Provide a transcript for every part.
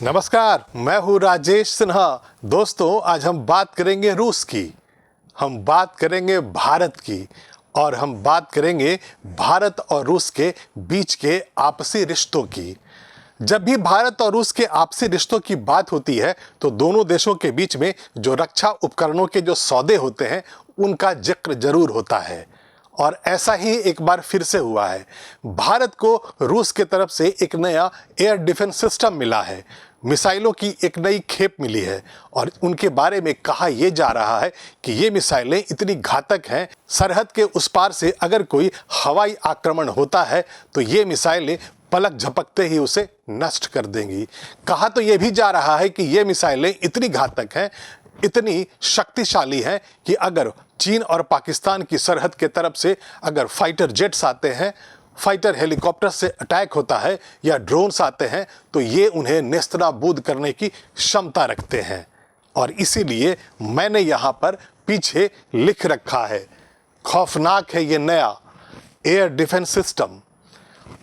नमस्कार, मैं हूँ राजेश सिन्हा। दोस्तों, आज हम बात करेंगे रूस की, हम बात करेंगे भारत की और हम बात करेंगे भारत और रूस के बीच के आपसी रिश्तों की। जब भी भारत और रूस के आपसी रिश्तों की बात होती है तो दोनों देशों के बीच में जो रक्षा उपकरणों के जो सौदे होते हैं उनका जिक्र जरूर होता है। और ऐसा ही एक बार फिर से हुआ है। भारत को रूस के तरफ से एक नया एयर डिफेंस सिस्टम मिला है, मिसाइलों की एक नई खेप मिली है और उनके बारे में कहा यह जा रहा है कि ये मिसाइलें इतनी घातक हैं, सरहद के उस पार से अगर कोई हवाई आक्रमण होता है तो ये मिसाइलें पलक झपकते ही उसे नष्ट कर देंगी। कहा तो यह भी जा रहा है कि ये मिसाइलें इतनी घातक हैं, इतनी शक्तिशाली हैं कि अगर चीन और पाकिस्तान की सरहद के तरफ से अगर फाइटर जेट्स आते हैं, फाइटर हेलीकॉप्टर से अटैक होता है या ड्रोन्स आते हैं तो ये उन्हें नेस्तनाबूद करने की क्षमता रखते हैं। और इसीलिए मैंने यहाँ पर पीछे लिख रखा है, खौफनाक है ये नया एयर डिफेंस सिस्टम।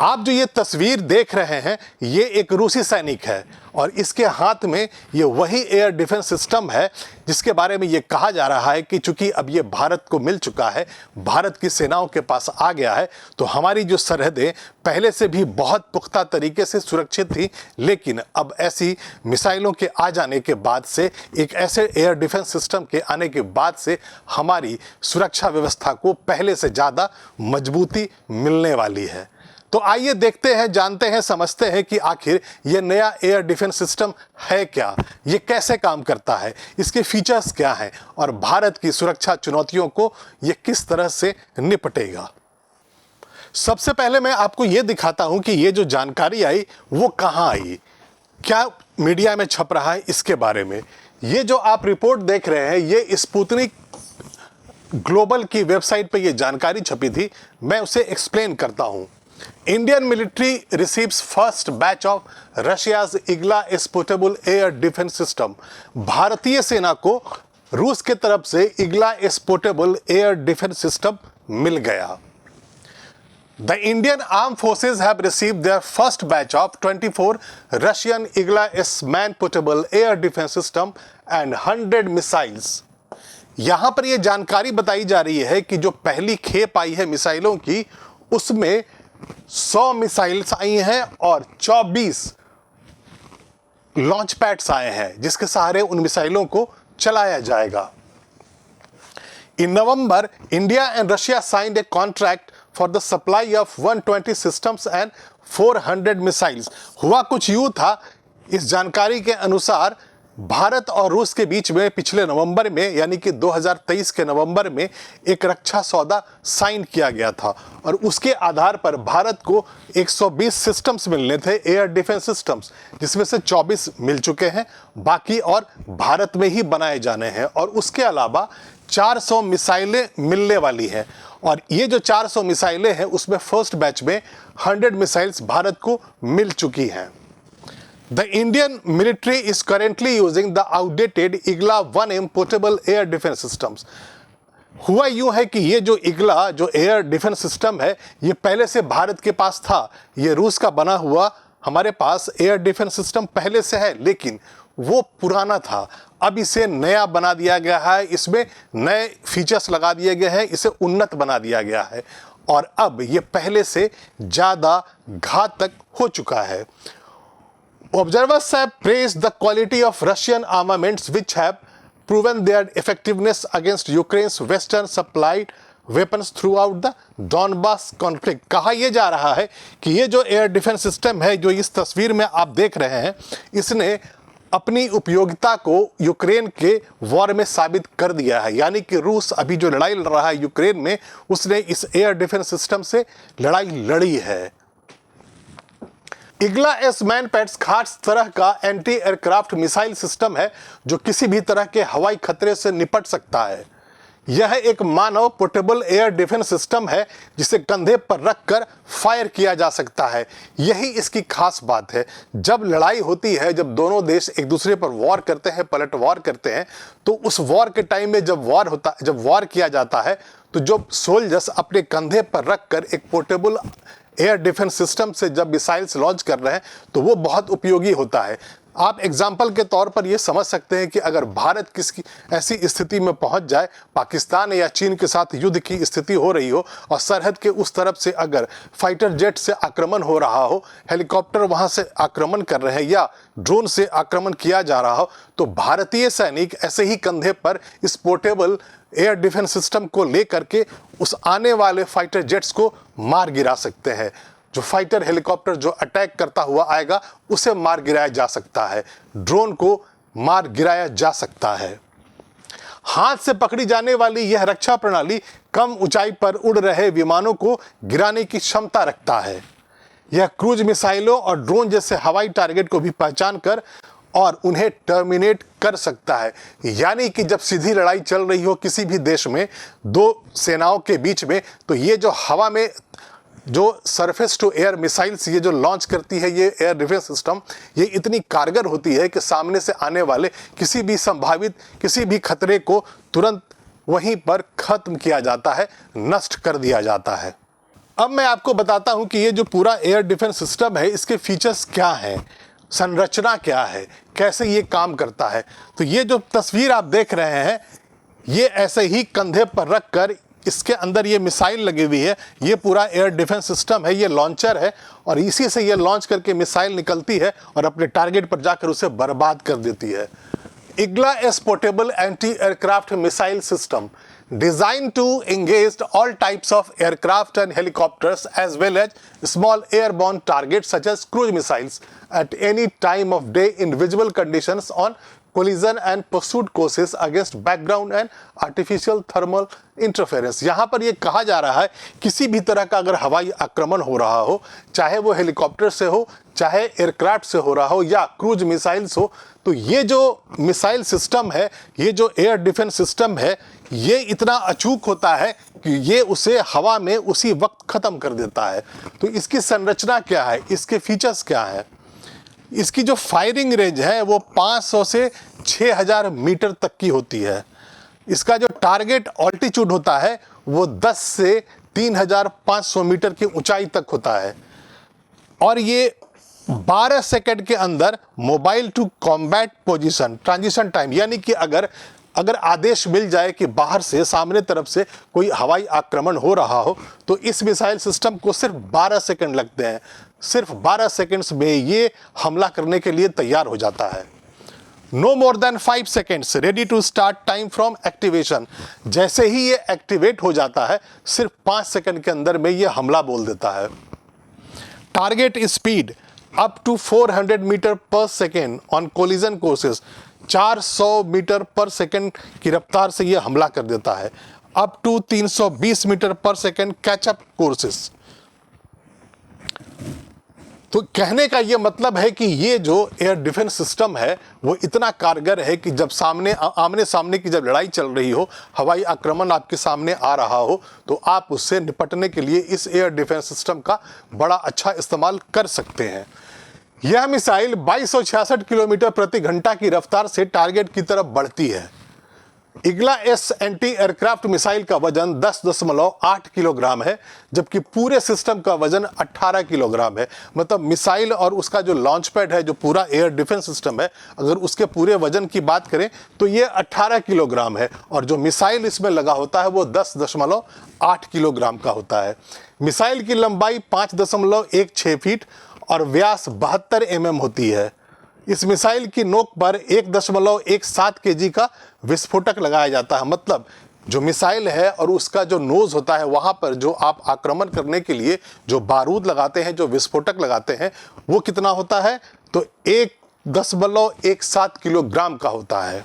आप जो ये तस्वीर देख रहे हैं ये एक रूसी सैनिक है और इसके हाथ में ये वही एयर डिफेंस सिस्टम है जिसके बारे में ये कहा जा रहा है कि चूंकि अब ये भारत को मिल चुका है, भारत की सेनाओं के पास आ गया है, तो हमारी जो सरहदें पहले से भी बहुत पुख्ता तरीके से सुरक्षित थी, लेकिन अब ऐसी मिसाइलों के आ जाने के बाद से, एक ऐसे एयर डिफेंस सिस्टम के आने के बाद से हमारी सुरक्षा व्यवस्था को पहले से ज़्यादा मजबूती मिलने वाली है। तो आइए देखते हैं, जानते हैं, समझते हैं कि आखिर ये नया एयर डिफेंस सिस्टम है क्या, ये कैसे काम करता है, इसके फीचर्स क्या हैं और भारत की सुरक्षा चुनौतियों को ये किस तरह से निपटेगा। सबसे पहले मैं आपको ये दिखाता हूं कि ये जो जानकारी आई वो कहां आई, क्या मीडिया में छप रहा है इसके बारे में। ये जो आप रिपोर्ट देख रहे हैं ये स्पुतनिक ग्लोबल की वेबसाइट पर यह जानकारी छपी थी। मैं उसे एक्सप्लेन करता हूं। Indian military receives first batch of Russia's Igla exportable air defense system। भारतीय सेना को रूस के तरफ से Igla exportable air defence system मिल गया। The Indian armed forces have received their first batch of 24 Russian Igla S-man portable air defense system and 100 missiles। यहां पर यह जानकारी बताई जा रही है कि जो पहली खेप आई है मिसाइलों की उसमें 100 मिसाइल्स आई हैं और 24 लॉन्च पैड्स आए हैं जिसके सहारे उन मिसाइलों को चलाया जाएगा। In November India and Russia signed a contract for the supply of 120 systems and 400 missiles. हुआ कुछ यूं था, इस जानकारी के अनुसार भारत और रूस के बीच में पिछले नवंबर में यानी कि 2023 के नवंबर में एक रक्षा सौदा साइन किया गया था और उसके आधार पर भारत को 120 सिस्टम्स मिलने थे, एयर डिफेंस सिस्टम्स, जिसमें से 24 मिल चुके हैं, बाकी और भारत में ही बनाए जाने हैं। और उसके अलावा 400 मिसाइलें मिलने वाली हैं और ये जो 400 मिसाइलें हैं उसमें फर्स्ट बैच में 100 मिसाइल्स भारत को मिल चुकी हैं। The Indian military is currently using the outdated Igla 1M portable air defense systems। हुआ यूं है कि ये जो इग्ला जो एयर डिफेंस सिस्टम है ये पहले से भारत के पास था, ये रूस का बना हुआ हमारे पास एयर डिफेंस सिस्टम पहले से है, लेकिन वो पुराना था। अब इसे नया बना दिया गया है, इसमें नए फीचर्स लगा दिए गए हैं, इसे उन्नत बना दिया गया है और अब ये पहले से ज़्यादा घातक हो चुका है। Observers have praised the quality of Russian armaments which have proven their effectiveness against Ukraine's Western supplied weapons throughout the Donbas conflict। कहा यह जा रहा है कि ये जो एयर डिफेंस सिस्टम है जो इस तस्वीर में आप देख रहे हैं, इसने अपनी उपयोगिता को यूक्रेन के वॉर में साबित कर दिया है। यानी कि रूस अभी जो लड़ाई लड़ रहा है यूक्रेन में, उसने इस एयर डिफेंस सिस्टम से लड़ाई लड़ी है। इग्ला एस-मैन पैड्स खास तरह का एंटी एयरक्राफ्ट मिसाइल सिस्टम है जो किसी भी तरह के हवाई खतरे से निपट सकता है। यह एक मानव पोर्टेबल एयर डिफेंस सिस्टम है जिसे कंधे पर रखकर फायर किया जा सकता है। यही इसकी खास बात है। जब लड़ाई होती है, जब दोनों देश एक दूसरे पर वॉर करते हैं, पलट वॉर करते हैं, तो उस वॉर के टाइम में जब वॉर किया जाता है तो जो सोल्जर्स अपने कंधे पर रखकर एक पोर्टेबल एयर डिफेंस सिस्टम से जब मिसाइल्स लॉन्च कर रहे हैं तो वो बहुत उपयोगी होता है। आप एग्जाम्पल के तौर पर ये समझ सकते हैं कि अगर भारत किसी ऐसी स्थिति में पहुंच जाए, पाकिस्तान या चीन के साथ युद्ध की स्थिति हो रही हो और सरहद के उस तरफ से अगर फाइटर जेट से आक्रमण हो रहा हो, हेलीकॉप्टर वहां से आक्रमण कर रहे हैं या ड्रोन से आक्रमण किया जा रहा हो, तो भारतीय सैनिक ऐसे ही कंधे पर इस पोर्टेबल एयर डिफेंस सिस्टम को लेकर के उस आने वाले फाइटर जेट्स को मार गिरा सकते हैं। जो फाइटर हेलीकॉप्टर जो अटैक करता हुआ आएगा उसे मार गिराया जा सकता है, ड्रोन को मार गिराया जा सकता है। हाथ से पकड़ी जाने वाली यह रक्षा प्रणाली कम ऊंचाई पर उड़ रहे विमानों को गिराने की क्षमता रखता है। यह क्रूज मिसाइलों और ड्रोन जैसे हवाई टारगेट को भी पहचान कर और उन्हें टर्मिनेट कर सकता है। यानी कि जब सीधी लड़ाई चल रही हो किसी भी देश में दो सेनाओं के बीच में, तो ये जो हवा में जो सरफेस टू एयर मिसाइल्स ये जो लॉन्च करती है ये एयर डिफेंस सिस्टम, ये इतनी कारगर होती है कि सामने से आने वाले किसी भी संभावित किसी भी खतरे को तुरंत वहीं पर खत्म किया जाता है, नष्ट कर दिया जाता है। अब मैं आपको बताता हूं कि ये जो पूरा एयर डिफेंस सिस्टम है इसके फीचर्स क्या हैं, संरचना क्या है, कैसे ये काम करता है। तो ये जो तस्वीर आप देख रहे हैं ये ऐसे ही कंधे पर रखकर इसके अंदर ये मिसाइल लगी हुई है, ये पूरा एयर डिफेंस सिस्टम है, ये लॉन्चर है और इसी से ये लॉन्च करके मिसाइल निकलती है और अपने टारगेट पर जाकर उसे बर्बाद कर देती है। Igla S portable anti aircraft missile system designed to engage all types of aircraft and helicopters as well as small airborne targets such as cruise missiles at any time of day in visible conditions on collision and pursuit courses against background and artificial thermal interference। यहाँ पर ये कहा जा रहा है किसी भी तरह का अगर हवाई आक्रमण हो रहा हो, चाहे वो हेलीकॉप्टर से हो, चाहे एयरक्राफ्ट से हो रहा हो या क्रूज मिसाइल्स हो, तो ये जो मिसाइल सिस्टम है, ये जो एयर डिफेंस सिस्टम है, ये इतना अचूक होता है कि ये उसे हवा में उसी वक्त ख़त्म कर देता है। तो इसकी संरचना क्या है, इसके फीचर्स क्या है? इसकी जो फायरिंग रेंज है वो 500 से 6000 मीटर तक की होती है। इसका जो टारगेट ऑल्टीट्यूड होता है वो 10 से 3500 मीटर की ऊंचाई तक होता है और ये 12 सेकंड के अंदर mobile to combat position transition time, यानी कि अगर आदेश मिल जाए कि बाहर से सामने तरफ से कोई हवाई आक्रमण हो रहा हो तो इस मिसाइल सिस्टम को सिर्फ 12 सेकंड लगते हैं। सिर्फ 12 सेकंड्स में ये हमला करने के लिए तैयार हो जाता है। No more than 5 seconds ready to start time from activation. जैसे ही ये एक्टिवेट हो जाता है सिर्फ 5 सेकंड के अंदर में ये हमला बोल देता है। Target speed up to 400 metre per second on collision courses. 400 metre per second की रफ्तार से ये हमला कर देता है। Up to 320 metre per second catch up courses. तो कहने का ये मतलब है कि ये जो एयर डिफेंस सिस्टम है वो इतना कारगर है कि जब आमने सामने की जब लड़ाई चल रही हो, हवाई आक्रमण आपके सामने आ रहा हो, तो आप उससे निपटने के लिए इस एयर डिफेंस सिस्टम का बड़ा अच्छा इस्तेमाल कर सकते हैं। यह मिसाइल 2266 किलोमीटर प्रति घंटा की रफ्तार से टारगेट की तरफ बढ़ती है। Igla S anti aircraft missile का वजन 10.8 किलोग्राम है, जबकि पूरे सिस्टम का वजन 18 किलोग्राम है। मतलब मिसाइल और उसका जो लॉन्च पैड है, जो पूरा एयर डिफेंस सिस्टम है, अगर उसके पूरे वजन की बात करें तो ये 18 किलोग्राम है और जो मिसाइल इसमें लगा होता है वो 10.8 किलोग्राम का होता है। मिसाइल की लंबाई 5.16 फीट और व्यास 72 mm होती है। इस मिसाइल की नोक पर 1.17 kg का विस्फोटक लगाया जाता है। मतलब जो मिसाइल है और उसका जो नोज होता है वहां पर जो आप आक्रमण करने के लिए जो बारूद लगाते हैं, जो विस्फोटक लगाते हैं, वो कितना होता है तो 1.17 किलोग्राम का होता है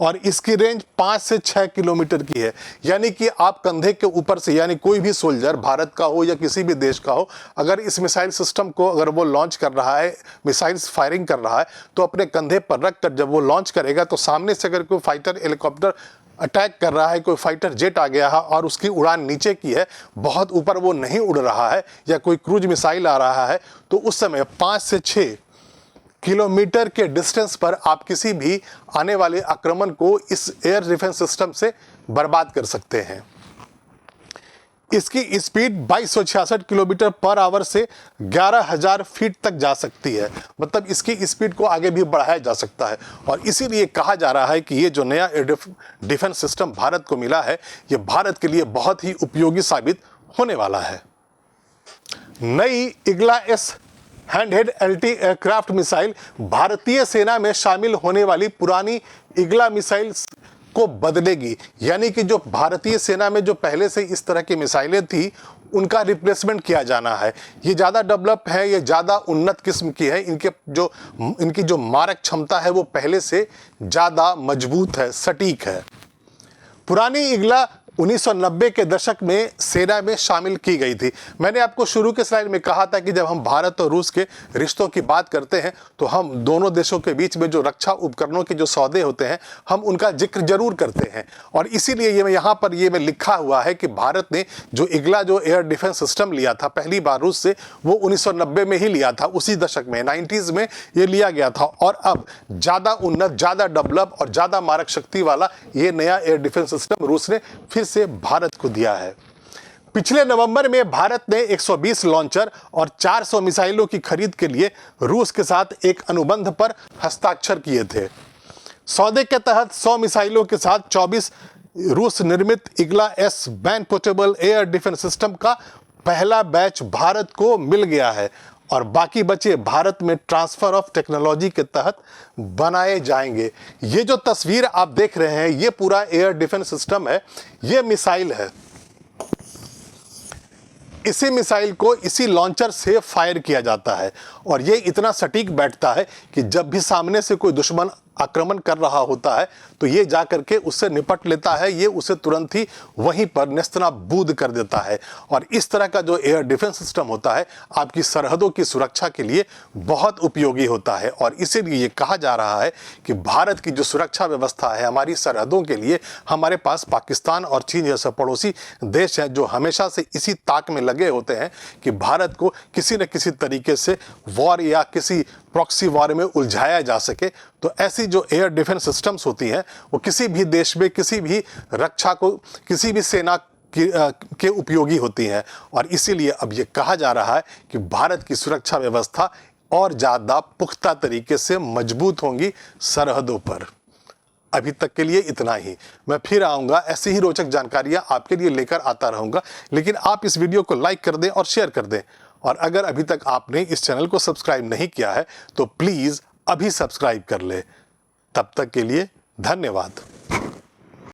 और इसकी रेंज 5 से 6 किलोमीटर की है। यानी कि आप कंधे के ऊपर से, यानी कोई भी सोल्जर भारत का हो या किसी भी देश का हो, अगर इस मिसाइल सिस्टम को अगर वो लॉन्च कर रहा है, मिसाइल्स फायरिंग कर रहा है, तो अपने कंधे पर रख कर जब वो लॉन्च करेगा तो सामने से अगर कोई फाइटर हेलीकॉप्टर अटैक कर रहा है, कोई फाइटर जेट आ गया है और उसकी उड़ान नीचे की है, बहुत ऊपर वो नहीं उड़ रहा है, या कोई क्रूज मिसाइल आ रहा है, तो उस समय 5 से 6 किलोमीटर के डिस्टेंस पर आप किसी भी आने वाले आक्रमण को इस एयर डिफेंस सिस्टम से बर्बाद कर सकते हैं। इसकी स्पीड 2266 किलोमीटर पर आवर से 11,000 फीट तक जा सकती है। मतलब इसकी स्पीड को आगे भी बढ़ाया जा सकता है और इसीलिए कहा जा रहा है कि ये जो नया एयर डिफेंस सिस्टम भारत को मिला है, ये भारत के लिए बहुत ही उपयोगी साबित होने वाला है। नई Igla S handheld anti aircraft missile भारतीय सेना में शामिल होने वाली पुरानी इग्ला मिसाइल को बदलेगी। यानी कि जो भारतीय सेना में जो पहले से इस तरह की मिसाइलें थी, उनका रिप्लेसमेंट किया जाना है। ये ज़्यादा डेवलप है, ये ज़्यादा उन्नत किस्म की है, इनकी जो मारक क्षमता है वो पहले से ज़्यादा मजबूत है, सटीक है। पुरानी इग्ला 1990 के दशक में सेना में शामिल की गई थी। मैंने आपको शुरू के स्लाइड में कहा था कि जब हम भारत और रूस के रिश्तों की बात करते हैं तो हम दोनों देशों के बीच में जो रक्षा उपकरणों के जो सौदे होते हैं, हम उनका जिक्र जरूर करते हैं। और इसीलिए ये यहाँ पर लिखा हुआ है कि भारत ने जो इग्ला जो एयर डिफेंस सिस्टम लिया था पहली बार रूस से, वो 1990 में ही लिया था, उसी दशक में 90s में ये लिया गया था। और अब ज़्यादा उन्नत, ज़्यादा डेवलप और ज़्यादा मारक शक्ति वाला ये नया एयर डिफेंस सिस्टम रूस ने फिर से भारत को दिया है। पिछले नवंबर में भारत ने 120 लॉन्चर और 400 मिसाइलों की खरीद के लिए रूस के साथ एक अनुबंध पर हस्ताक्षर किए थे। सौदे के तहत 100 मिसाइलों के साथ 24 रूस निर्मित Igla S ban portable air defence system का पहला बैच भारत को मिल गया है और बाकी बचे भारत में ट्रांसफर ऑफ टेक्नोलॉजी के तहत बनाए जाएंगे। ये जो तस्वीर आप देख रहे हैं, ये पूरा एयर डिफेंस सिस्टम है, ये मिसाइल है। इसी मिसाइल को इसी लॉन्चर से फायर किया जाता है और ये इतना सटीक बैठता है कि जब भी सामने से कोई दुश्मन आक्रमण कर रहा होता है तो ये जा करके उससे निपट लेता है, ये उसे तुरंत ही वहीं पर नेस्तनाबूद कर देता है। और इस तरह का जो एयर डिफेंस सिस्टम होता है आपकी सरहदों की सुरक्षा के लिए बहुत उपयोगी होता है। और इसीलिए ये कहा जा रहा है कि भारत की जो सुरक्षा व्यवस्था है हमारी सरहदों के लिए, हमारे पास पाकिस्तान और चीन जैसे पड़ोसी देश हैं जो हमेशा से इसी ताक में लगे होते हैं कि भारत को किसी न किसी तरीके से वॉर या किसी प्रॉक्सी वॉर में उलझाया जा सके। तो ऐसी जो एयर डिफेंस सिस्टम्स होती हैं वो किसी भी देश में, किसी भी रक्षा को, किसी भी सेना के उपयोगी होती हैं। और इसीलिए अब ये कहा जा रहा है कि भारत की सुरक्षा व्यवस्था और ज़्यादा पुख्ता तरीके से मजबूत होंगी सरहदों पर। अभी तक के लिए इतना ही। मैं फिर आऊँगा, ऐसी ही रोचक जानकारियाँ आपके लिए लेकर आता रहूँगा। लेकिन आप इस वीडियो को लाइक कर दें और शेयर कर दें। और अगर अभी तक आपने इस चैनल को सब्सक्राइब नहीं किया है तो प्लीज़ अभी सब्सक्राइब कर ले। तब तक के लिए धन्यवाद।